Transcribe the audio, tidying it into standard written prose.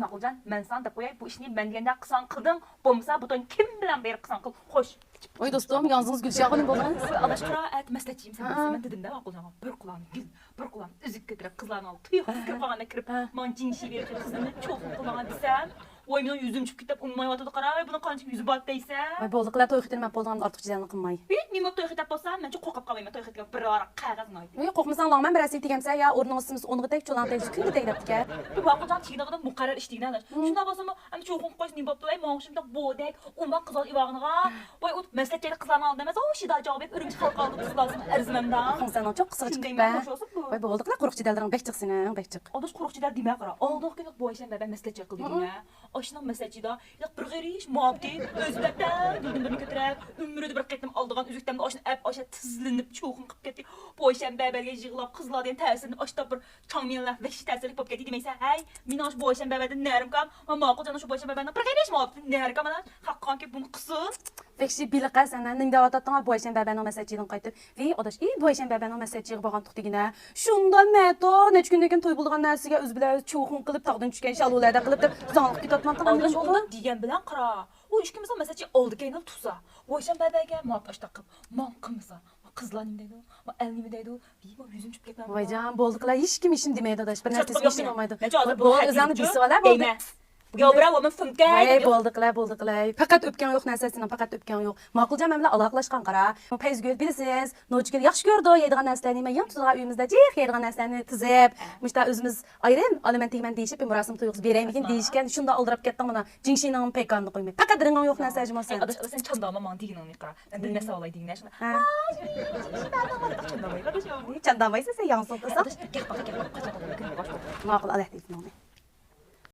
Ma'quljon, men san deb qo'yay, bu ishni men deganda qilsang qilding, bo'lmasa butun kim bilan beri qilsang qil. Xo'sh. Oy do'stim, yozing'iz Gulshan xonim bo'lgan. Alloh qiroat maslachiyim sen. Men dedim-da, ma'quljon, bir quloqni gul, bir quloqni uzuk ko'tarib qizlarni olib, tuyuq kirib qolganda kirib, men jinshi berib qizlarni cho'qib qilmagan desam, voy men yuzim chiqib ketib, unmayotdi qaray, buni qancha yuzi bor deysan. Voy bo'ldi qilar to'y xitirman bo'lgan ortiq jidalni qilmay. Nima to'y xitab bo'lsam, men qo'rqib qolmayman to'y xitga bir varaq qog'oz noy. Voy qo'rqmasang lag'man bir asli tegamsa ya o'rningizimiz o'ng'i tek cho'lantek kunga tegdapti-ka. Bu ma'quljon tig'dig'idan muqarrar ish tegdi. Shunda bo'lsa-mu, ana cho'qib qo'yish nima bo'pti, voy mo'ng'ishimda bo'dak, umma qizol ivog'iniga, voy u maslakchilar qizlarni oldi emas, o shida javob berib urumchi xalq oldi qizlarni arzimamda. Xonsan cho'q qisqa chiqib. Voy bo'ldi qilar qo'rq jidallarning bek chiqsin, bek chiq. Odash qo'rqchilar demay qara. Oldiq kuni bo'yshan baba maslakchi qildingmi? Oshning maslakchida bir g'irish muhabdi o'zbekdan dilini ko'tarib, umrida bir qitim oldigan uzukdan oshni ap osha tizlinib cho'qin qilib ketdi. Bo'yshan babaga yig'lab qizlarning ta'sirini oshda bir changmenlar va ta'sirlik bo'lib ketdi demaysan. Hay, men osh bo'yshan babadan narim kam, men ma'quljon shu bo'yshan babadan bir g'irish muhabdi narim kam haqqonki buni qilsin. Vekşi biliqa sana ningda otatdan bo'yshan babaning maslakchidan qaytib, "Ey odash, bo'yshan babaning maslakchiga borgan tuqdigina. Shunda mato nech kundan keyin to'y bo'lgan narsaga o'z bilan cho'qin qilib tog'dan tushgan shalularda qilib deb zonliq ketotman qilamiz bo'ldi." degan bilan qara. U ishkimiz maslakchi oldi keyin tusa. Bo'yshan babaga muhabbat taqib, "Mon qilmasa, qizlarning deydi, va elnimi deydi, bu yuzim chiqib ketgan." Voyjon, bo'ldi qilar hech kim ishim demaydi odash. Bir narsa ishim olmaydi. Bu o'zini bilsalar bo'ldi. Gavra woman funka. Voy bo'ldi qilar. Faqat o'pgan yo'q narsasidan faqat o'pgan yo'q. Ma'quljon men bilan aloqalashgan qara. Pezgul bilasiz, Nochkil yaxshi ko'rdi, yeydigan narsalarni men ham tuzgan uyimizda jex yeydigan narsalarni tizib, mushta o'zimiz ayrim oliment tegman deyishib, murosim to'yimiz beraymikin deyishgan, shunda oldirib ketdim mana. Jingshining pekanni qo'ymay. Faqat ringan yo'q narsa jimosan. Adash sen chandama man deganingni qara. Men bilmasa olay degan shuna. Chandama esa sen yansın qilsan. Gap baqa. Ma'qul Alloh deyman.